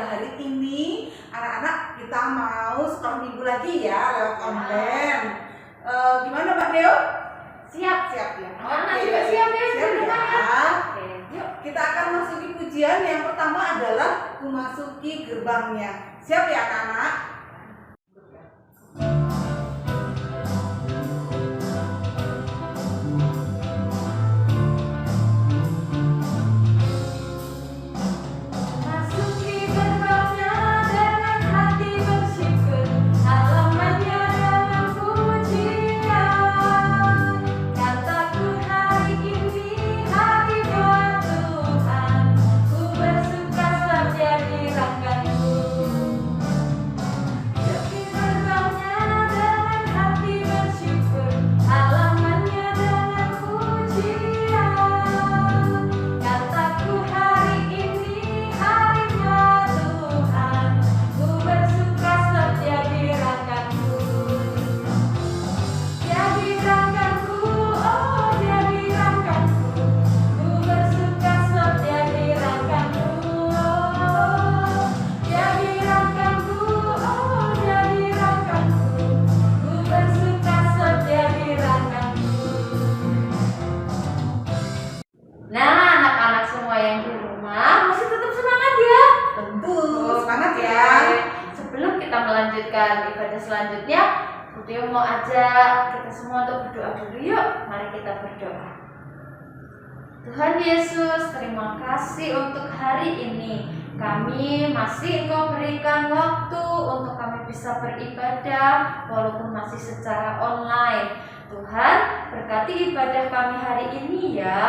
hari ini anak-anak kita mau sekolah minggu lagi ya lewat online. Gimana Mbak Deo? Siap ya. Anak juga siap ya. Siap ya. Oke, yuk. Kita akan masuki pujian. Yang pertama adalah memasuki gerbangnya. Siap ya anak-anak? Melanjutkan ibadah selanjutnya, Budi mau ajak kita semua untuk berdoa dulu yuk. Mari kita berdoa. Tuhan Yesus, terima kasih untuk hari ini. Kami masih Engkau berikan waktu untuk kami bisa beribadah walaupun masih secara online. Tuhan, berkati ibadah kami hari ini ya.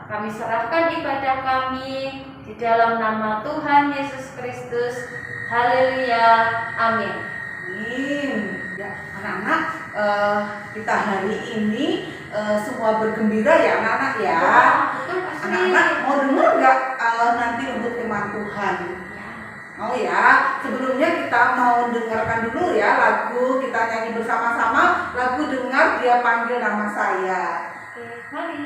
Kami serahkan ibadah kami di dalam nama Tuhan Yesus Kristus. Haleluya, amin. Amin. Ya, anak-anak, kita hari ini semua bergembira ya anak-anak ya. Anak-anak mau dengar nggak nanti untuk firman Tuhan? Mau ya. Sebelumnya kita mau dengarkan dulu ya lagu, kita nyanyi bersama-sama lagu Dengar Dia Panggil Nama Saya. Oke, mari.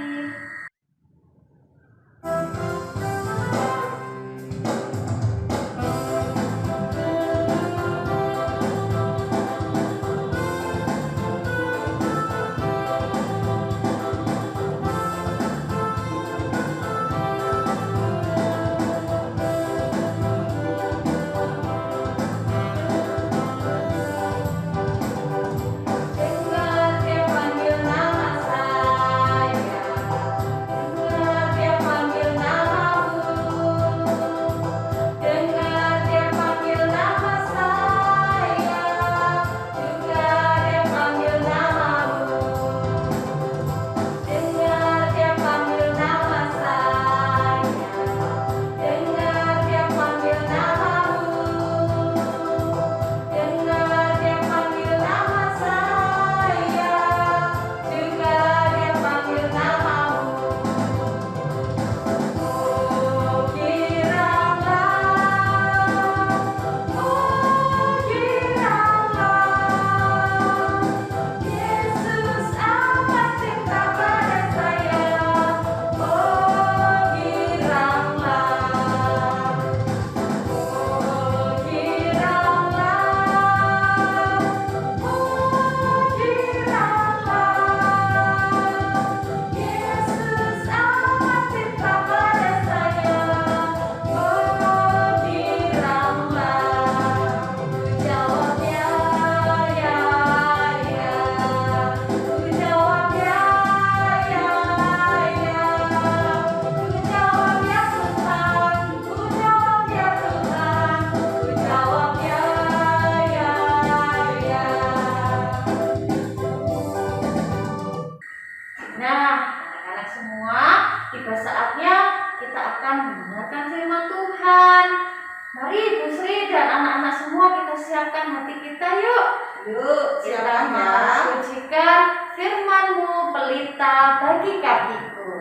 Yuk, siapkan ya. Pujikan firman-Mu pelita bagi kakiku.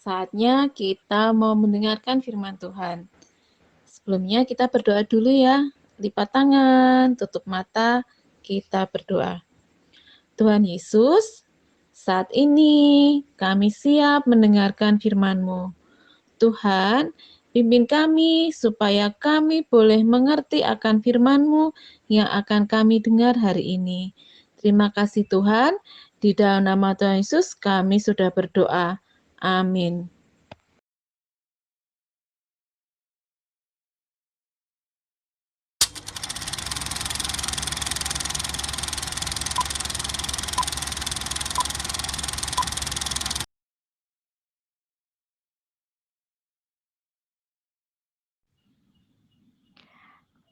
Saatnya kita mau mendengarkan firman Tuhan. Sebelumnya kita berdoa dulu ya. Lipat tangan, tutup mata, kita berdoa. Tuhan Yesus, saat ini kami siap mendengarkan firman-Mu. Tuhan, pimpin kami supaya kami boleh mengerti akan firman-Mu yang akan kami dengar hari ini. Terima kasih Tuhan, di dalam nama Tuhan Yesus kami sudah berdoa. Amin.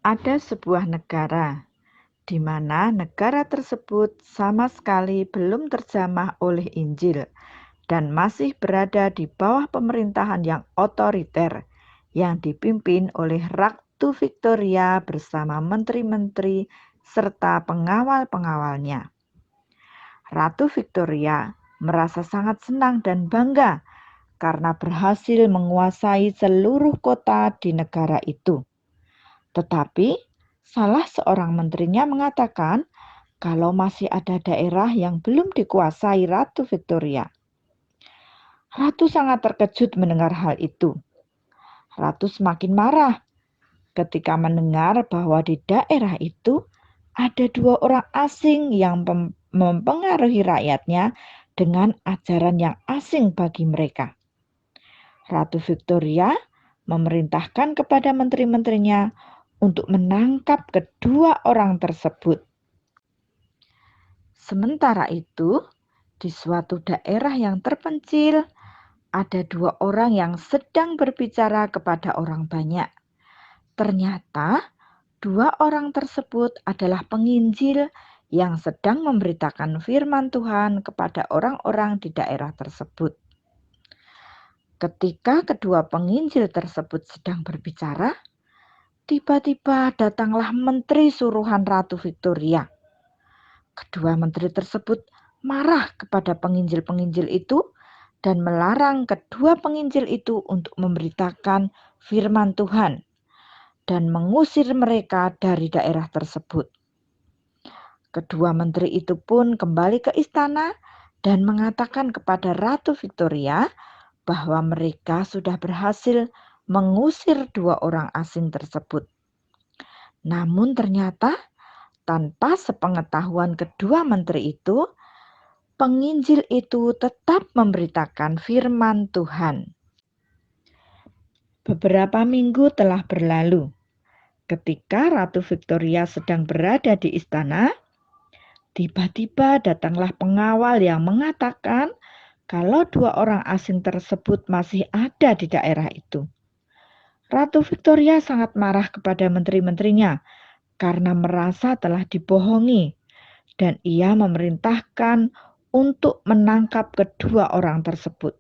Ada sebuah negara di mana negara tersebut sama sekali belum terjamah oleh Injil dan masih berada di bawah pemerintahan yang otoriter yang dipimpin oleh Ratu Victoria bersama menteri-menteri serta pengawal-pengawalnya. Ratu Victoria merasa sangat senang dan bangga karena berhasil menguasai seluruh kota di negara itu. Tetapi salah seorang menterinya mengatakan kalau masih ada daerah yang belum dikuasai Ratu Victoria. Ratu sangat terkejut mendengar hal itu. Ratu semakin marah ketika mendengar bahwa di daerah itu ada 2 orang asing yang mempengaruhi rakyatnya dengan ajaran yang asing bagi mereka. Ratu Victoria memerintahkan kepada menteri-menterinya untuk menangkap kedua orang tersebut. Sementara itu, di suatu daerah yang terpencil, ada 2 orang yang sedang berbicara kepada orang banyak. Ternyata 2 orang tersebut adalah penginjil yang sedang memberitakan firman Tuhan kepada orang-orang di daerah tersebut. Ketika kedua penginjil tersebut sedang berbicara, tiba-tiba datanglah menteri suruhan Ratu Victoria. Kedua menteri tersebut marah kepada penginjil-penginjil itu dan melarang kedua penginjil itu untuk memberitakan firman Tuhan dan mengusir mereka dari daerah tersebut. Kedua menteri itu pun kembali ke istana dan mengatakan kepada Ratu Victoria bahwa mereka sudah berhasil mengusir 2 orang asing tersebut. Namun ternyata tanpa sepengetahuan kedua menteri itu, penginjil itu tetap memberitakan firman Tuhan. Beberapa minggu telah berlalu. Ketika Ratu Victoria sedang berada di istana, tiba-tiba datanglah pengawal yang mengatakan kalau 2 orang asing tersebut masih ada di daerah itu. Ratu Victoria sangat marah kepada menteri-menterinya karena merasa telah dibohongi dan ia memerintahkan untuk menangkap kedua orang tersebut.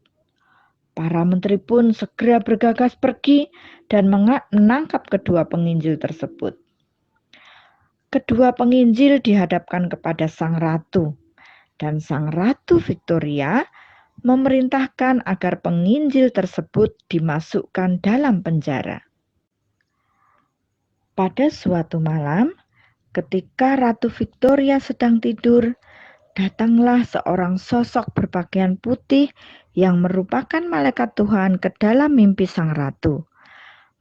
Para menteri pun segera bergegas pergi dan menangkap kedua penginjil tersebut. Kedua penginjil dihadapkan kepada sang ratu dan sang Ratu Victoria memerintahkan agar penginjil tersebut dimasukkan dalam penjara. Pada suatu malam, ketika Ratu Victoria sedang tidur, datanglah seorang sosok berpakaian putih yang merupakan malaikat Tuhan ke dalam mimpi sang ratu.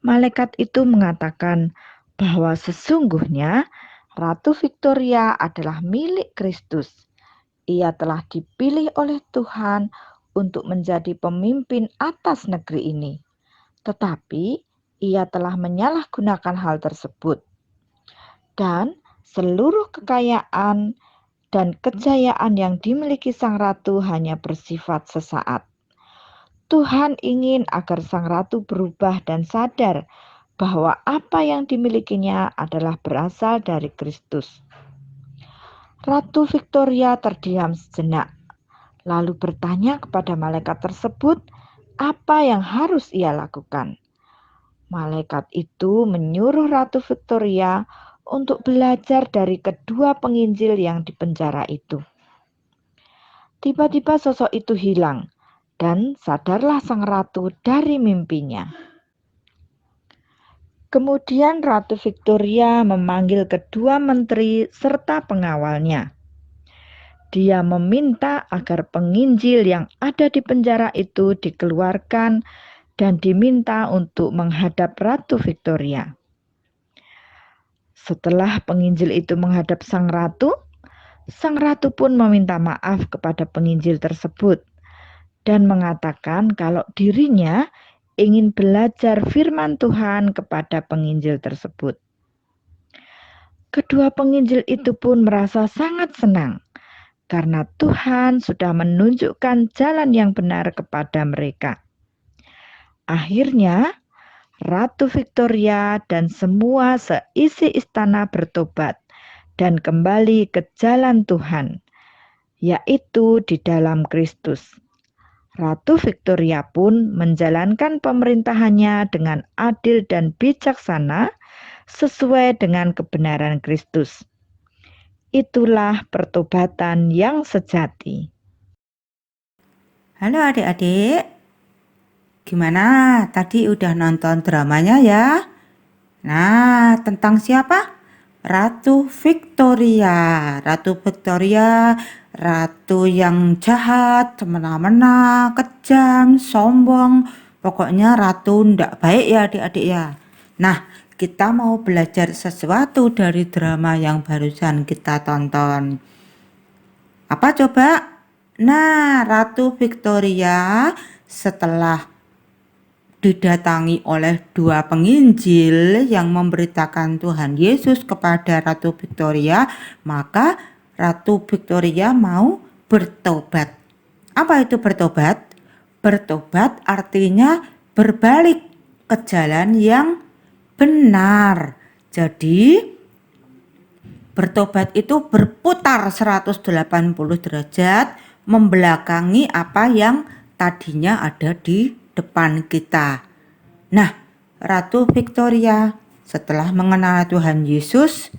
Malaikat itu mengatakan bahwa sesungguhnya Ratu Victoria adalah milik Kristus. Ia telah dipilih oleh Tuhan untuk menjadi pemimpin atas negeri ini. Tetapi ia telah menyalahgunakan hal tersebut. Dan seluruh kekayaan dan kejayaan yang dimiliki sang ratu hanya bersifat sesaat. Tuhan ingin agar sang ratu berubah dan sadar bahwa apa yang dimilikinya adalah berasal dari Kristus. Ratu Victoria terdiam sejenak, lalu bertanya kepada malaikat tersebut apa yang harus ia lakukan. Malaikat itu menyuruh Ratu Victoria untuk belajar dari kedua penginjil yang di penjara itu. Tiba-tiba sosok itu hilang Dan sadarlah sang ratu dari mimpinya. Kemudian Ratu Victoria memanggil kedua menteri serta pengawalnya. Dia meminta agar penginjil yang ada di penjara itu dikeluarkan dan diminta untuk menghadap Ratu Victoria. Setelah penginjil itu menghadap sang ratu pun meminta maaf kepada penginjil tersebut dan mengatakan kalau dirinya ingin belajar firman Tuhan kepada penginjil tersebut. Kedua penginjil itu pun merasa sangat senang karena Tuhan sudah menunjukkan jalan yang benar kepada mereka. Akhirnya, Ratu Victoria dan semua seisi istana bertobat dan kembali ke jalan Tuhan, yaitu di dalam Kristus. Ratu Victoria pun menjalankan pemerintahannya dengan adil dan bijaksana sesuai dengan kebenaran Kristus. Itulah pertobatan yang sejati. Halo adik-adik, gimana? Tadi udah nonton dramanya ya? Nah, tentang siapa? Ratu Victoria. Ratu Victoria, ratu yang jahat, semena-mena, kejam, sombong. Pokoknya ratu ndak baik ya adik-adik ya. Nah, kita mau belajar sesuatu dari drama yang barusan kita tonton. Apa coba? Nah, Ratu Victoria setelah didatangi oleh dua penginjil yang memberitakan Tuhan Yesus kepada Ratu Victoria, maka Ratu Victoria mau bertobat. Apa itu bertobat? Bertobat artinya berbalik ke jalan yang benar. Jadi bertobat itu berputar 180 derajat membelakangi apa yang tadinya ada di depan kita. Nah, Ratu Victoria setelah mengenal Tuhan Yesus,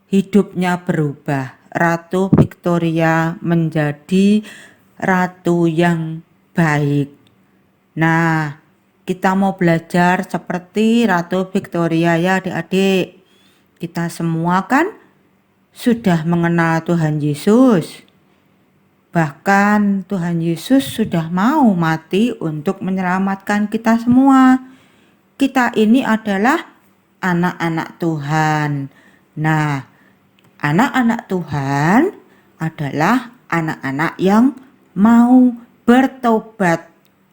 hidupnya berubah. Ratu Victoria menjadi ratu yang baik. Nah, kita mau belajar seperti Ratu Victoria ya adik-adik. Kita semua kan sudah mengenal Tuhan Yesus. Bahkan Tuhan Yesus sudah mau mati untuk menyelamatkan kita semua. Kita ini adalah anak-anak Tuhan. Nah, anak-anak Tuhan adalah anak-anak yang mau bertobat.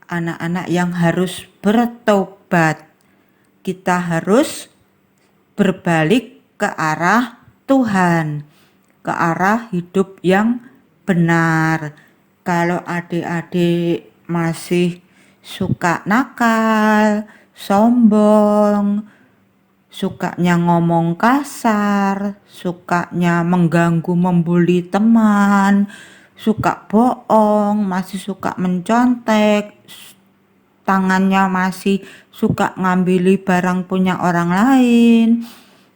Anak-anak yang harus bertobat. Kita harus berbalik ke arah Tuhan, ke arah hidup yang benar. Kalau adik-adik masih suka nakal, sombong, sukanya ngomong kasar, sukanya mengganggu, membuli teman, suka bohong, masih suka mencontek, tangannya masih suka ngambil barang punya orang lain,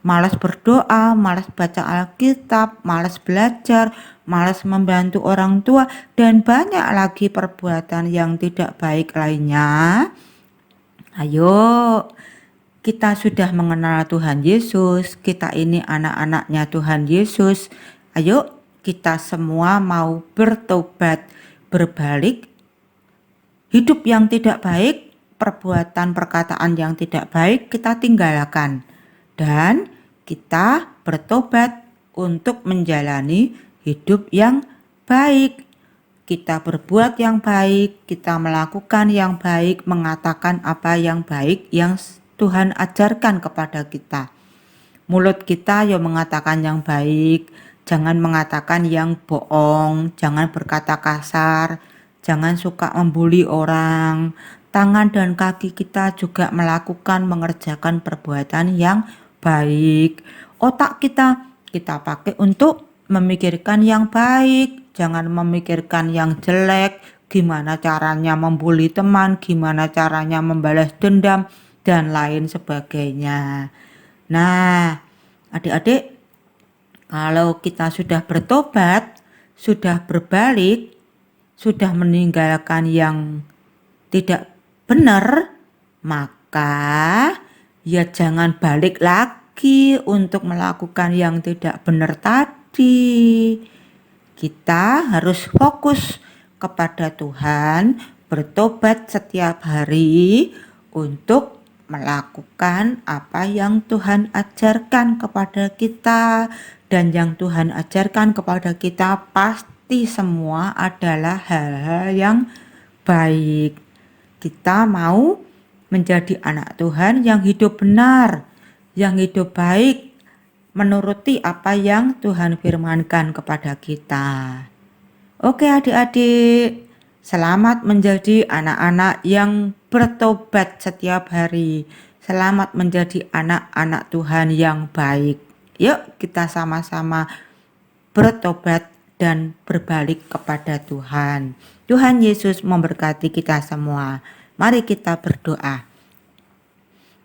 malas berdoa, malas baca Alkitab, malas belajar, malas membantu orang tua, dan banyak lagi perbuatan yang tidak baik lainnya. Ayo, kita sudah mengenal Tuhan Yesus, kita ini anak-anaknya Tuhan Yesus. Ayo, kita semua mau bertobat, berbalik, hidup yang tidak baik, perbuatan perkataan yang tidak baik kita tinggalkan. Dan kita bertobat untuk menjalani hidup yang baik. Kita berbuat yang baik, kita melakukan yang baik, mengatakan apa yang baik yang Tuhan ajarkan kepada kita. Mulut kita yang mengatakan yang baik, jangan mengatakan yang bohong, jangan berkata kasar, jangan suka membuli orang. Tangan dan kaki kita juga melakukan, mengerjakan perbuatan yang baik. Otak kita pakai untuk memikirkan yang baik, jangan memikirkan yang jelek, gimana caranya membuli teman, gimana caranya membalas dendam, dan lain sebagainya. Nah, adik-adik, kalau kita sudah bertobat, sudah berbalik, sudah meninggalkan yang tidak benar, maka ya jangan balik lagi untuk melakukan yang tidak benar tadi. Kita harus fokus kepada Tuhan, bertobat setiap hari untuk melakukan apa yang Tuhan ajarkan kepada kita. Dan yang Tuhan ajarkan kepada kita pasti semua adalah hal-hal yang baik. Kita mau menjadi anak Tuhan yang hidup benar, yang hidup baik, menuruti apa yang Tuhan firmankan kepada kita. Oke adik-adik, selamat menjadi anak-anak yang bertobat setiap hari. Selamat menjadi anak-anak Tuhan yang baik. Yuk kita sama-sama bertobat dan berbalik kepada Tuhan. Tuhan Yesus memberkati kita semua. Mari kita berdoa.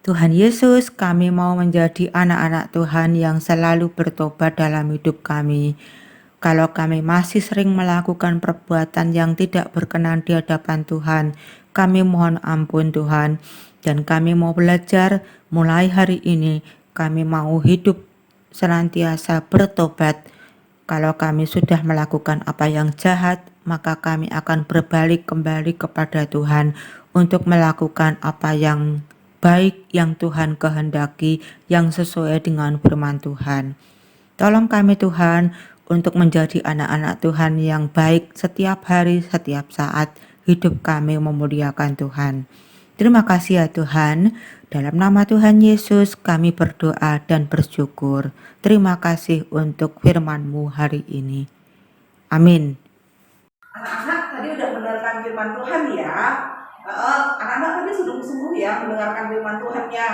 Tuhan Yesus, kami mau menjadi anak-anak Tuhan yang selalu bertobat dalam hidup kami. Kalau kami masih sering melakukan perbuatan yang tidak berkenan di hadapan Tuhan, kami mohon ampun Tuhan. Dan kami mau belajar mulai hari ini, kami mau hidup senantiasa bertobat. Kalau kami sudah melakukan apa yang jahat, maka kami akan berbalik kembali kepada Tuhan untuk melakukan apa yang baik yang Tuhan kehendaki, yang sesuai dengan firman Tuhan. Tolong kami Tuhan untuk menjadi anak-anak Tuhan yang baik setiap hari, setiap saat hidup kami memuliakan Tuhan. Terima kasih ya Tuhan. Dalam nama Tuhan Yesus kami berdoa dan bersyukur. Terima kasih untuk firman-Mu hari ini. Amin. Anak-anak tadi udah mendengarkan firman Tuhan ya. Anak-anak tadi sungguh-sungguh ya mendengarkan firman Tuhan-nya.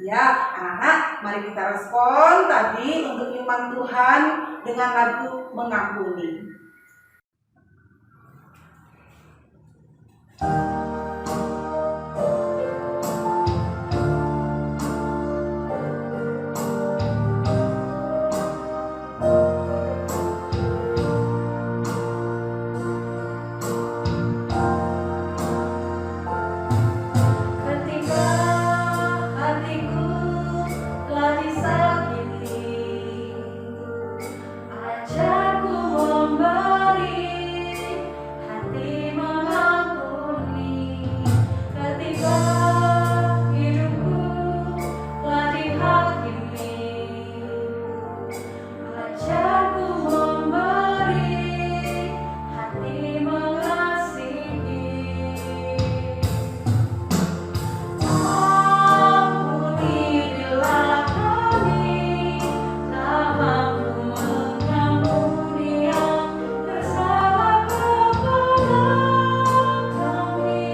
Ya, anak-anak, mari kita respon tadi untuk firman Tuhan dengan lagu Mengampuni. Ketika hatiku telah disakiti, ajarku memberi hati mengampuni. Ketika hidupku telah dihakimi, ajarku memberi hati mengasihi. Ampuni bila kami tak mampu mengampuni yang bersalah kepada kami.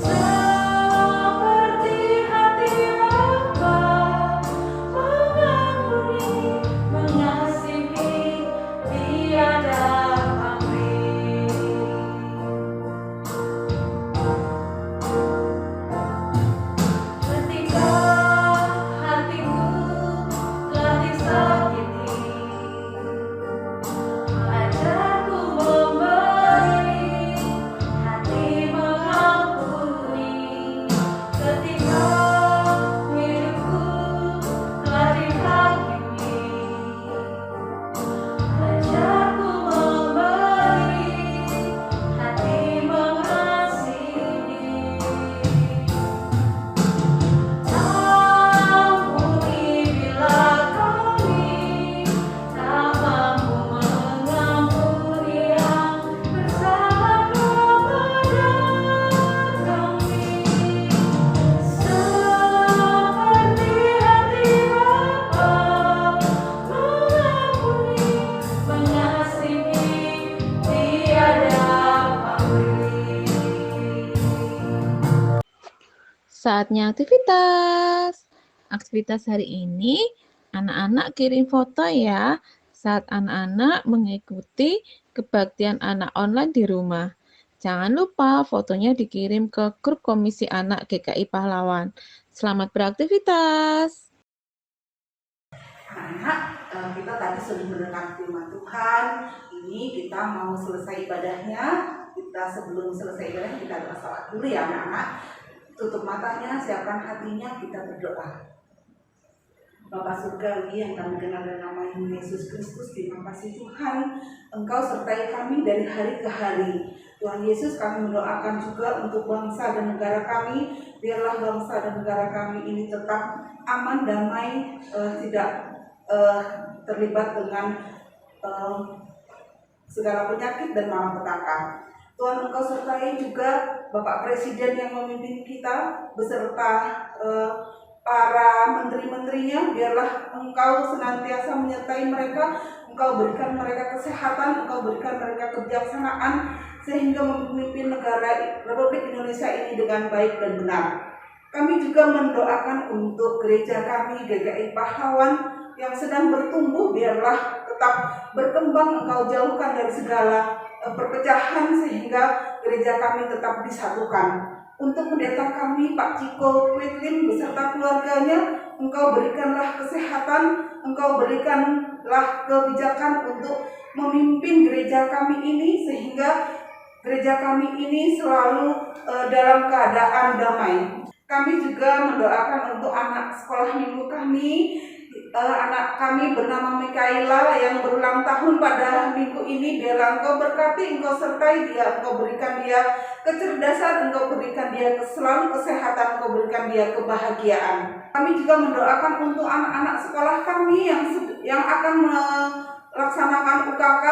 Seperti hati Bapa mengampuni, mengasihi, tiada pamrih. Ketika hatiku telah disakiti, ajarku memberi hati mengampuni. Ketika hidupku telah dihakimi, ajarku memberi hati mengasihi. Ampuni bila kami tak mampu mengampuni yang bersalah kepada kami. Seperti hati Bapa mengampuni, mengasihi, tiada pamrih. Saatnya aktivitas. Aktivitas hari ini, anak-anak kirim foto ya saat anak-anak mengikuti kebaktian anak online di rumah. Jangan lupa fotonya dikirim ke grup Komisi Anak GKI Pahlawan. Selamat beraktivitas. Anak-anak, kita tadi sudah mendengar firman Tuhan. Ini kita mau selesai ibadahnya. Kita Kita sebelum selesai ibadah kita bersalawat dulu ya anak-anak. Tutup matanya, siapkan hatinya, kita berdoa. Bapa Surgawi yang kami kenal dan nama-Mu Yesus Kristus, terima kasih Tuhan, Engkau sertai kami dari hari ke hari. Tuhan Yesus, kami mendoakan juga untuk bangsa dan negara kami, biarlah bangsa dan negara kami ini tetap aman, damai, tidak terlibat dengan segala penyakit dan malapetaka. Tuhan, Engkau sertai juga Bapak Presiden yang memimpin kita beserta para menteri-menterinya, biarlah Engkau senantiasa menyertai mereka, Engkau berikan mereka kesehatan, Engkau berikan mereka kebijaksanaan, sehingga memimpin negara Republik Indonesia ini dengan baik dan benar. Kami juga mendoakan untuk gereja kami, GKI Pahlawan, yang sedang bertumbuh, biarlah tetap berkembang, Engkau jauhkan dari segala perpecahan, sehingga gereja kami tetap disatukan. Untuk pendeta kami, Pak Ciko Kwitlin beserta keluarganya, Engkau berikanlah kesehatan, Engkau berikanlah kebijakan untuk memimpin gereja kami ini, sehingga gereja kami ini selalu dalam keadaan damai. Kami juga mendoakan untuk anak sekolah minggu kami, anak kami bernama Mikaela yang berulang tahun pada minggu ini. Biarlah Engkau berkati, Engkau sertai dia, Engkau berikan dia kecerdasan, Engkau berikan dia selalu kesehatan, Engkau berikan dia kebahagiaan. Kami juga mendoakan untuk anak-anak sekolah kami yang akan melaksanakan UKK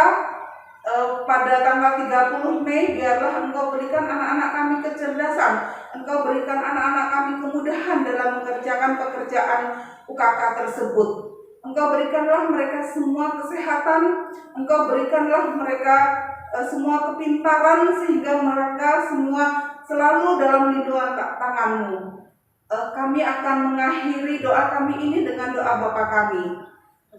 pada tanggal 30 Mei, biarlah Engkau berikan anak-anak kami kecerdasan, Engkau berikan anak-anak kami kemudahan dalam mengerjakan pekerjaan UKK tersebut. Engkau berikanlah mereka semua kesehatan, Engkau berikanlah mereka semua kepintaran, sehingga mereka semua selalu dalam lindungan tangan-Mu. Kami akan mengakhiri doa kami ini dengan doa Bapa kami.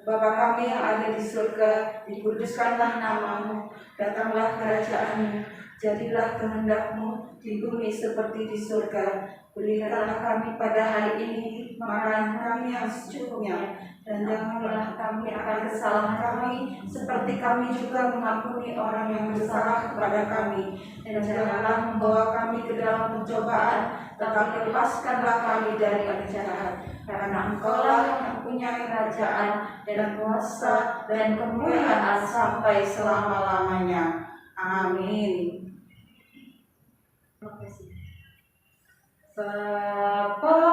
Bapa kami yang ada di surga, dikuduskanlah nama-Mu, datanglah kerajaan-Mu, jadilah kehendak-Mu di bumi seperti di surga. Berikanlah kami pada hari ini makanan kami yang secukupnya, dan janganlah kami akan kesalahan kami, seperti kami juga mengampuni orang yang bersalah kepada kami. Dan janganlah membawa kami ke dalam pencobaan, tetapi lepaskanlah kami dari yang jahat. Karena Engkau-lah yang mempunyai kerajaan dan kuasa dan kemuliaan sampai selama-lamanya. Amin. Terima kasih. Sapa